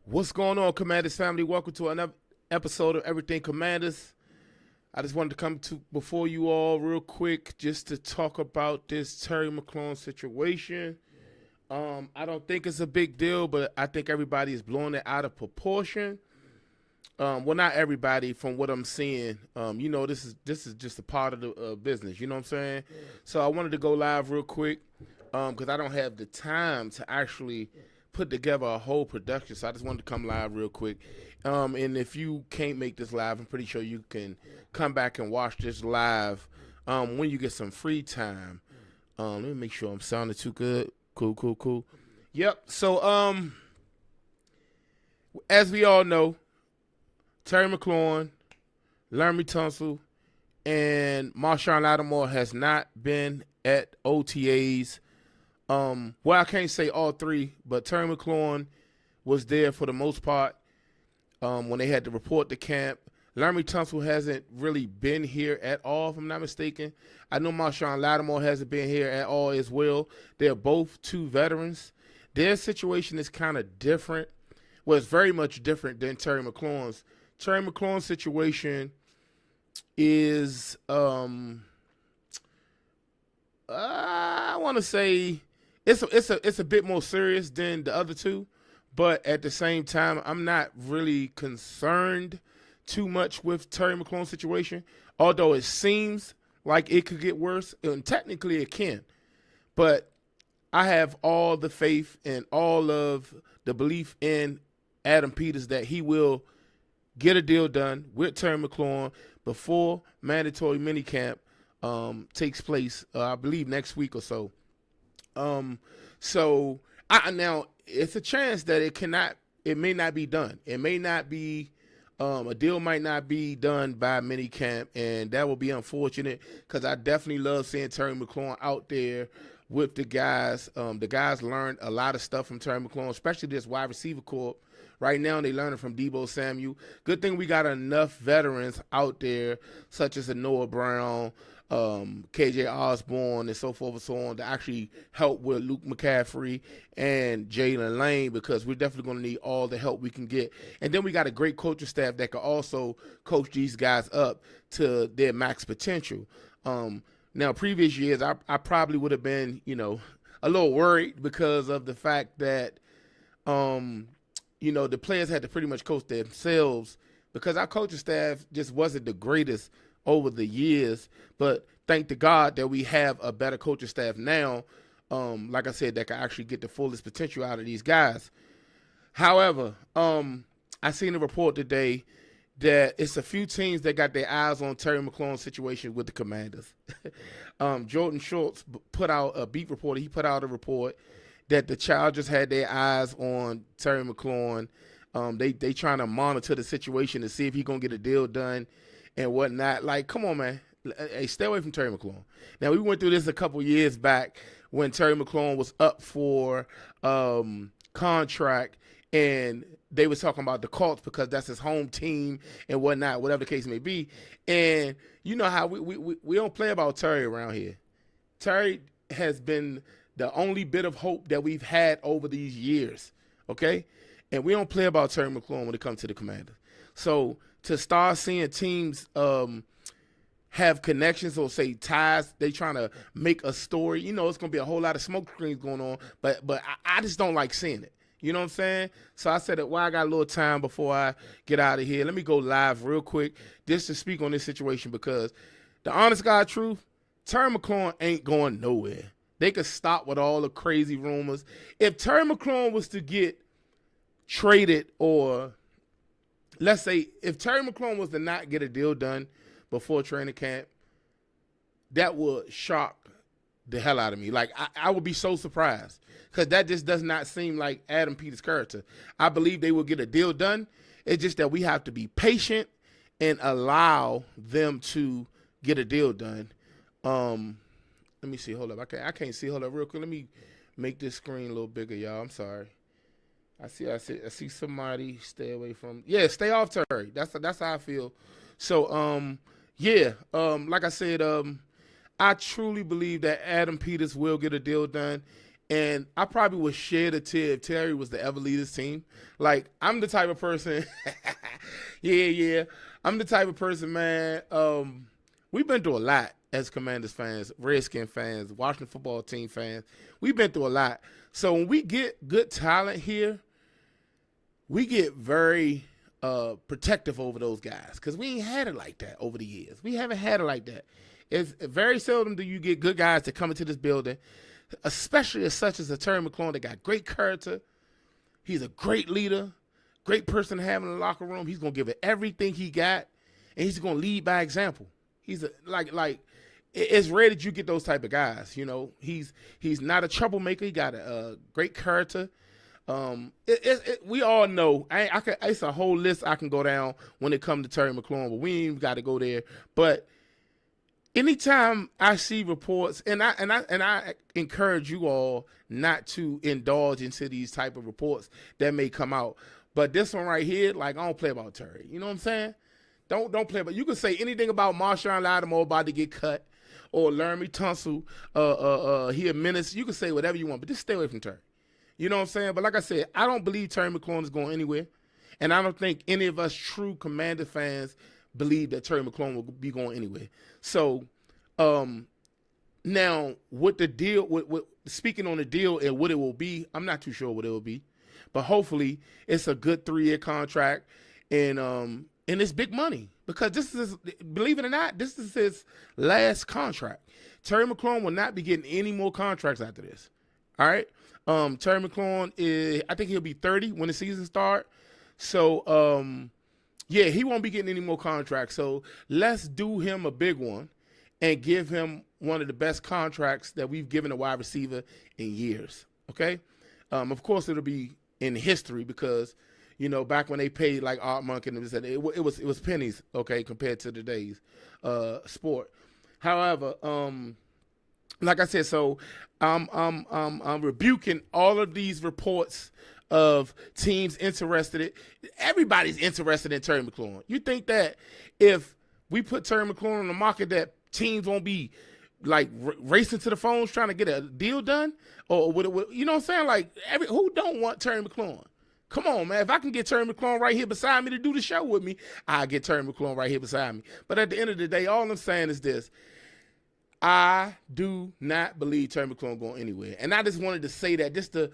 What's going on, Commanders family? Welcome to another episode of Everything Commanders. I just wanted to come to before you all real quick just to talk about this Terry McLaurin situation. I don't think it's a big deal, but I think everybody is blowing it out of proportion. Well, not everybody, from what I'm seeing. This is just a part of the business. You know what I'm saying? So I wanted to go live real quick because I don't have the time to actually put together a whole production. So I just wanted to come live real quick. And if you can't make this live, I'm pretty sure you can come back and watch this live when you get some free time. Let me make sure I'm sounding too good. Cool. Yep. So as we all know, Terry McLaurin, Laremy Tunsil, and Mcluarin Lattimore has not been at OTAs. Well, I can't say all three, but Terry McLaurin was there for the most part when they had to report to camp. Laremy Tunsil hasn't really been here at all, if I'm not mistaken. I know Mcluarin Lattimore hasn't been here at all as well. They're both two veterans. Their situation is kind of different. Well, it's very much different than Terry McLaurin's. Terry McLaurin's situation is, I want to say, it's a bit more serious than the other two, but at the same time, I'm not really concerned too much with Terry McLaurin's situation, although it seems like it could get worse, and technically it can. But I have all the faith and all of the belief in Adam Peters that he will get a deal done with Terry McLaurin before mandatory minicamp takes place, I believe next week or so. Now it's a chance that it may not be done. It may not be, a deal might not be done by minicamp, and that will be unfortunate because I definitely love seeing Terry McLaurin out there with the guys. The guys learned a lot of stuff from Terry McLaurin, especially this wide receiver corps. Right now, they learning from Deebo Samuel. Good thing we got enough veterans out there, such as Noah Brown, KJ Osborne, and so forth and so on, to actually help with Luke McCaffrey and Jalen Lane, because we're definitely going to need all the help we can get. And then we got a great coaching staff that can also coach these guys up to their max potential. Now, previous years, I probably would have been, a little worried because of the fact that, the players had to pretty much coach themselves because our coaching staff just wasn't the greatest over the years. But thank to God that we have a better coaching staff now, like I said, that can actually get the fullest potential out of these guys. However, I seen a report today that it's a few teams that got their eyes on Terry McLaurin's situation with the Commanders. Jordan Schultz put out a beat reporter. He put out a report that the Chargers had their eyes on Terry McLaurin. They trying to monitor the situation to see if he's going to get a deal done and whatnot. Like, come on, man. Hey, stay away from Terry McLaurin. Now, we went through this a couple years back when Terry McLaurin was up for contract, and they was talking about the Colts because that's his home team and whatnot, whatever the case may be. And you know how we don't play about Terry around here. Terry has been the only bit of hope that we've had over these years, okay? And we don't play about Terry McLaurin when it comes to the Commanders. So to start seeing teams have connections or say ties, they trying to make a story, it's going to be a whole lot of smoke screens going on, but I just don't like seeing it. You know what I'm saying? So I said, I got a little time before I get out of here. Let me go live real quick just to speak on this situation, because the honest God truth, Terry McLaurin ain't going nowhere. They could stop with all the crazy rumors. If Terry McLaurin was to get traded, or let's say if Terry McLaurin was to not get a deal done before training camp, that would shock the hell out of me. Like, I would be so surprised, because that just does not seem like Adam Peters' character. I believe they will get a deal done. It's just that we have to be patient and allow them to get a deal done. Let me see. Hold up. I can't see. Hold up real quick. Let me make this screen a little bigger, y'all. I'm sorry. I see somebody. Stay away from. Yeah, stay off Terry. That's how I feel. So like I said, I truly believe that Adam Peters will get a deal done, And I probably would shed a tear if Terry was to ever lead his team. Like, I'm the type of person, yeah. I'm the type of person, man. We've been through a lot as Commanders fans, Redskin fans, Washington football team fans. We've been through a lot. So when we get good talent here, we get very protective over those guys because we ain't had it like that over the years. We haven't had it like that. It's very seldom do you get good guys to come into this building, especially as such as a Terry McLaurin that got great character. He's a great leader, great person to have in the locker room. He's going to give it everything he got, and he's going to lead by example. He's it's rare that you get those type of guys. You know, he's not a troublemaker. He got a great character. We all know. It's a whole list I can go down when it comes to Terry McLaurin, but we ain't even got to go there. But anytime I see reports, and I encourage you all not to indulge into these type of reports that may come out. But this one right here, like, I don't play about Terry. You know what I'm saying? Don't play about. You can say anything about Tunsil Lattimore about to get cut, or Laramie Tunsil, he a menace. You can say whatever you want, but just stay away from Terry. You know what I'm saying? But like I said, I don't believe Terry McLaurin is going anywhere, and I don't think any of us true Commander fans believe that Terry McLaurin will be going anywhere. So, now with the deal, with speaking on the deal and what it will be, I'm not too sure what it will be, but hopefully it's a good 3-year contract, and it's big money because this is, believe it or not, this is his last contract. Terry McLaurin will not be getting any more contracts after this. All right. Terry McLaurin I think he'll be 30 when the season starts. So, yeah, he won't be getting any more contracts. So let's do him a big one and give him one of the best contracts that we've given a wide receiver in years. Okay. Of course, it'll be in history because, you know, back when they paid like Art Monk and it was pennies, okay, compared to today's sport. However, like I said, so I'm rebuking all of these reports of teams interested. Everybody's interested in Terry McLaurin. You think that if we put Terry McLaurin on the market, that teams won't be like racing to the phones trying to get a deal done, or you know what I'm saying? Like who don't want Terry McLaurin? Come on, man. If I can get Terry McLaurin right here beside me to do the show with me, I'll get Terry McLaurin right here beside me. But at the end of the day, all I'm saying is this. I do not believe Terry McLaurin going anywhere. And I just wanted to say that just to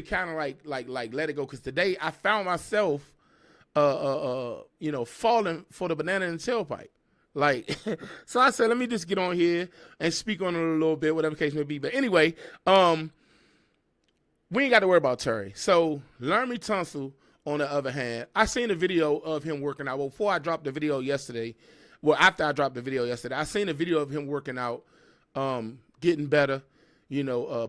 kind of like let it go. Because today I found myself, falling for the banana in the tailpipe. Like, so I said, let me just get on here and speak on it a little bit, whatever the case may be. But anyway, we ain't got to worry about Terry. So Laramie Tunsil, on the other hand, I seen a video of him working out. Well, before I dropped the video yesterday, after I dropped the video yesterday, I seen a video of him working out, getting better,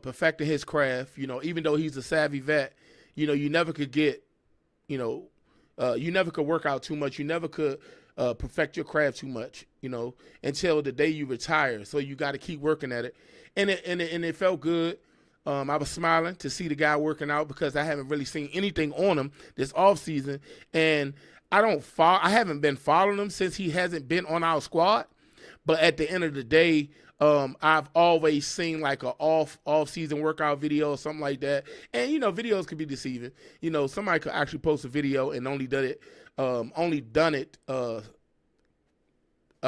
perfecting his craft. Even though he's a savvy vet, you never could get, you never could work out too much. You never could perfect your craft too much, until the day you retire. So you got to keep working at it. And it felt good. I was smiling to see the guy working out because I haven't really seen anything on him this offseason. And I haven't been following him since he hasn't been on our squad. But at the end of the day, I've always seen like a off-season workout video or something like that. And, videos could be deceiving. Somebody could actually post a video and only done it a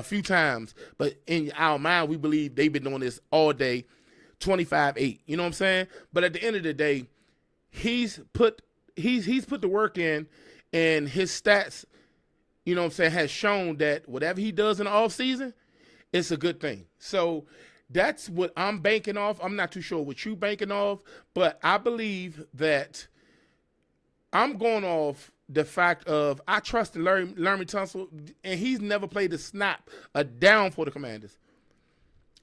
few times. But in our mind, we believe they've been doing this all day, 25/8. You know what I'm saying? But at the end of the day, he's put the work in. And his stats, has shown that whatever he does in the offseason, it's a good thing. So that's what I'm banking off. I'm not too sure what you banking off, but I believe that I'm going off the fact of I trust in Laramie Tunsil, and he's never played a down for the Commanders.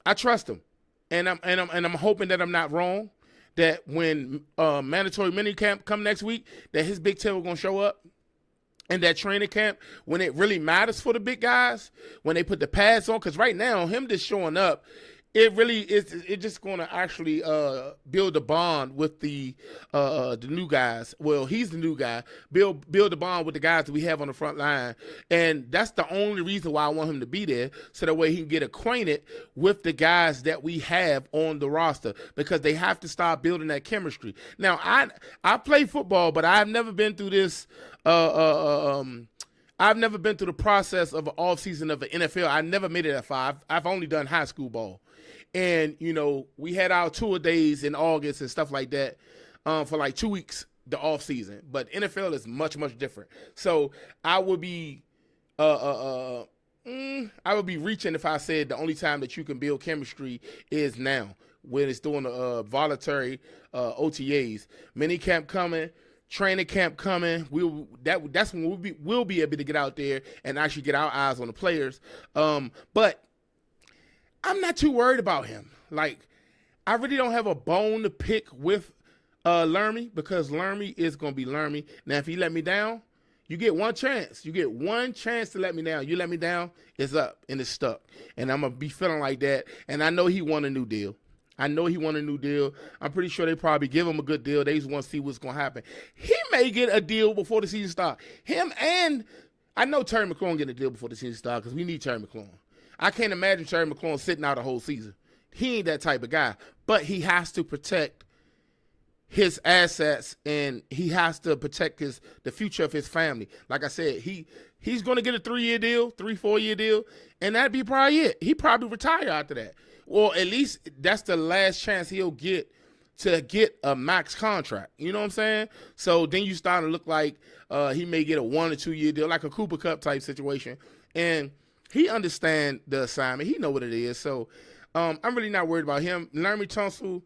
I trust him, and I'm hoping that I'm not wrong. That when mandatory minicamp come next week, that his big tail is going to show up. And that training camp, when it really matters for the big guys, when they put the pads on, because right now, him just showing up, it really is. It's just going to actually build a bond with the new guys. Well, he's the new guy. Build a bond with the guys that we have on the front line, and that's the only reason why I want him to be there, so that way he can get acquainted with the guys that we have on the roster, because they have to start building that chemistry. Now, I play football, but I've never been through this. I've never been through the process of an offseason of the NFL. I never made it that far. I've only done high school ball. And, we had our tour days in August and stuff like that for like 2 weeks, the off season. But NFL is much, much different. So I would be reaching if I said the only time that you can build chemistry is now, when it's doing the voluntary OTAs. Mini camp coming. Training camp coming. That's when we'll be able to get out there and actually get our eyes on the players. But I'm not too worried about him. Like, I really don't have a bone to pick with Lermy, because Lermy is going to be Lermy. Now, if he let me down, you get one chance. You get one chance to let me down. You let me down, it's up and it's stuck. And I'm going to be feeling like that. And I know he won a new deal. I'm pretty sure they probably give him a good deal. They just want to see what's going to happen. He may get a deal before the season starts. Him, and I know Terry McLaurin getting a deal before the season starts, because we need Terry McLaurin. I can't imagine Terry McLaurin sitting out a whole season. He ain't that type of guy. But he has to protect his assets, and he has to protect the future of his family. Like I said, he's going to get a 3-year deal, 4-year deal, and that'd be probably it. He probably retire after that. Well, at least that's the last chance he'll get to get a max contract. You know what I'm saying? So then you start to look like he may get a 1 or 2 year deal, like a Cooper Cup type situation. And he understands the assignment. He know what it is. So I'm really not worried about him. Lermy Tunsil,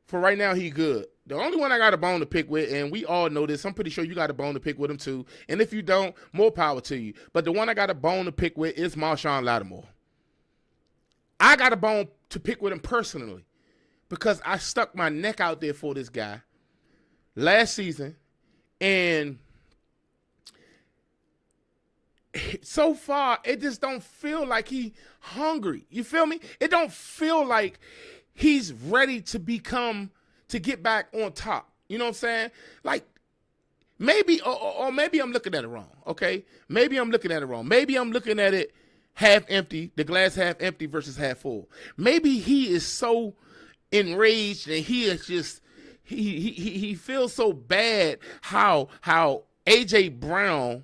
for right now, he good. The only one I got a bone to pick with, and we all know this, I'm pretty sure you got a bone to pick with him too. And if you don't, more power to you. But the one I got a bone to pick with is Tunsil Lattimore. I got a bone to pick with him personally, because I stuck my neck out there for this guy last season, and so far it just don't feel like he hungry. You feel me? It don't feel like he's ready to get back on top. You know what I'm saying? Like, maybe, or maybe I'm looking at it wrong. Okay, maybe I'm looking at it wrong. Maybe I'm looking at it half empty, the glass half empty versus half full. Maybe he is so enraged, and he is just he feels so bad how AJ Brown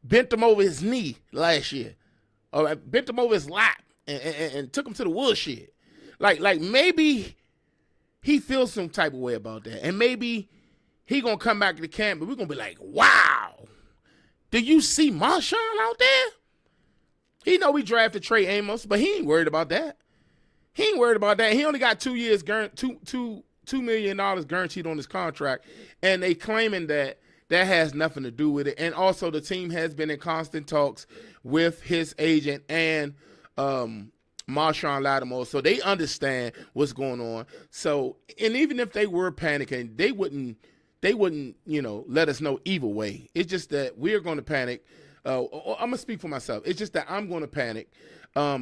bent him over his knee last year, or bent him over his lap and took him to the woodshed. Like maybe he feels some type of way about that, and maybe he gonna come back to the camp, but we're gonna be like, wow, do you see Marshawn out there? He know we drafted Trey Amos, but he ain't worried about that. He only got 2 years, $2 million guaranteed on his contract, and they claiming that has nothing to do with it. And also, the team has been in constant talks with his agent and Tunsil Lattimore, so they understand what's going on. So, and even if they were panicking, they wouldn't let us know either way. It's just that we're going to panic. I'm going to speak for myself. It's just that I'm going to panic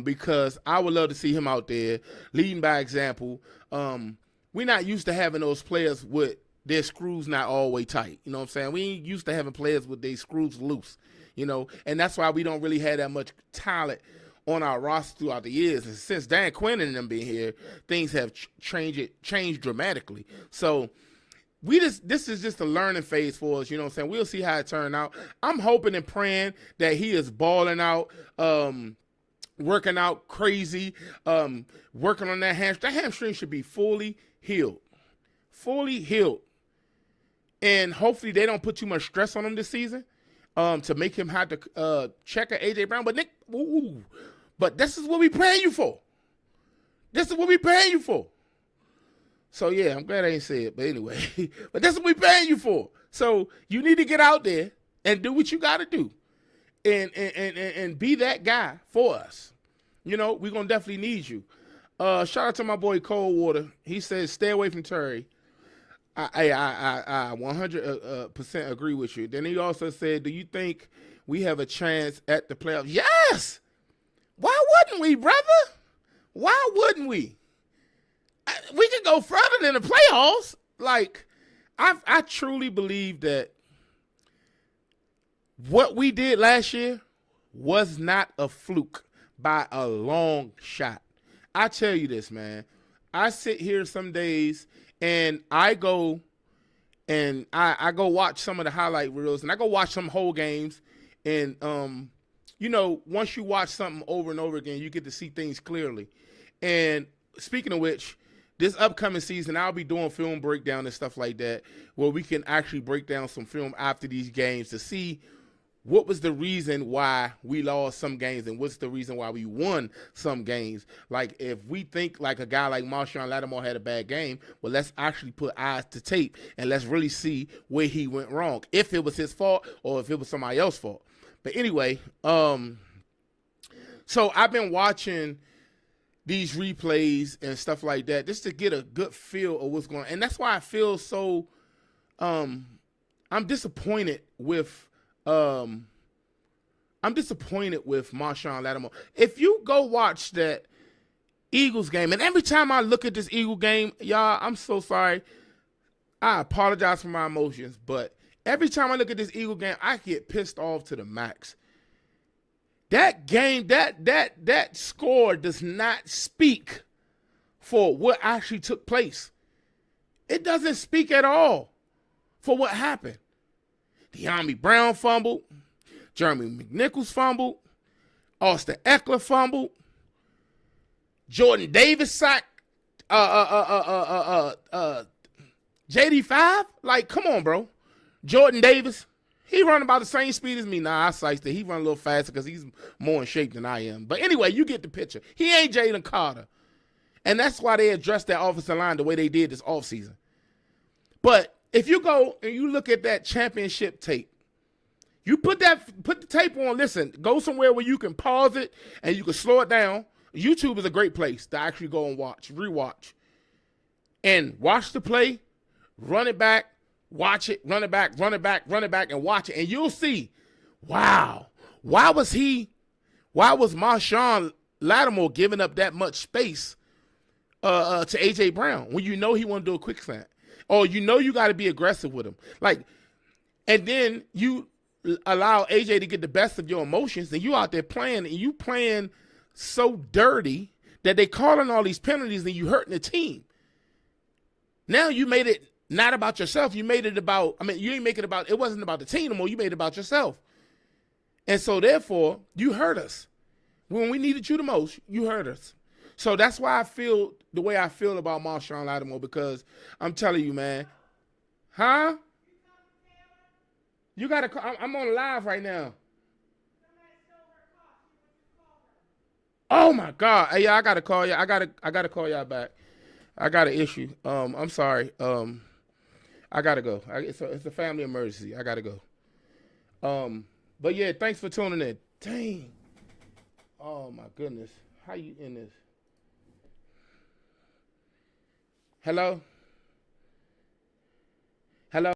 because I would love to see him out there leading by example. We're not used to having those players with their screws not all the way tight. You know what I'm saying? We ain't used to having players with their screws loose, and that's why we don't really have that much talent on our roster throughout the years. And since Dan Quinn and them being here, things have changed dramatically. So this is just a learning phase for us, you know what I'm saying? We'll see how it turns out. I'm hoping and praying that he is balling out, working out crazy, working on that hamstring. That hamstring should be fully healed. And hopefully they don't put too much stress on him this season to make him have to check at A.J. Brown. But Nick, but this is what we paying you for. So, yeah, I'm glad I ain't say it. But anyway, but that's what we paying you for. So you need to get out there and do what you got to do and be that guy for us. We're going to definitely need you. Shout out to my boy Coldwater. He says, stay away from Terry. I 100% agree with you. Then he also said, do you think we have a chance at the playoffs? Yes! Why wouldn't we, brother? Why wouldn't we? We can go further than the playoffs. Like, I truly believe that what we did last year was not a fluke by a long shot. I tell you this, man. I sit here some days and I go watch some of the highlight reels and I go watch some whole games. And, once you watch something over and over again, you get to see things clearly. And speaking of which, this upcoming season, I'll be doing film breakdown and stuff like that, where we can actually break down some film after these games to see what was the reason why we lost some games and what's the reason why we won some games. Like, if we think like a guy like Mcluarin Lattimore had a bad game, well, let's actually put eyes to tape and let's really see where he went wrong, if it was his fault or if it was somebody else's fault. But anyway, so I've been watching these replays and stuff like that just to get a good feel of what's going on. And that's why I feel so I'm disappointed with Mcluarin Lattimore. If you go watch that Eagles game, and every time I look at this Eagle game, y'all, I'm so sorry. I apologize for my emotions, but every time I look at this Eagle game, I get pissed off to the max. That game, that score does not speak for what actually took place. It doesn't speak at all for what happened. De'Ami Brown fumbled. Jeremy McNichols fumbled. Austin Eckler fumbled. Jordan Davis sacked JD5. Like, come on, bro. Jordan Davis, he run about the same speed as me. Nah, I sized it. He run a little faster because he's more in shape than I am. But anyway, you get the picture. He ain't Jalen Carter. And that's why they addressed that offensive line the way they did this offseason. But if you go and you look at that championship tape, you put the tape on, listen, go somewhere where you can pause it and you can slow it down. YouTube is a great place to actually go and rewatch. And watch the play, run it back, watch it, run it back, and watch it. And you'll see, wow, why was Mcluarin Lattimore giving up that much space to A.J. Brown when you know he want to do a quick slant? Or you know you got to be aggressive with him. Like, and then you allow AJ to get the best of your emotions, and you out there playing, and you playing so dirty that they calling all these penalties and you hurting the team. Now you made it not about yourself. You made it about, you ain't make it about, it wasn't about the team anymore. You made it about yourself. And so therefore, you hurt us. When we needed you the most, you hurt us. So that's why I feel the way I feel about Mcluarin Lattimore, because I'm telling you, man. Huh? You got to, I'm on live right now. Oh my God. Hey, I got to call you. I got to call y'all back. I got an issue. I'm sorry. I got to go. It's a family emergency. I got to go. But yeah, thanks for tuning in. Dang. Oh my goodness. How you in this? Hello?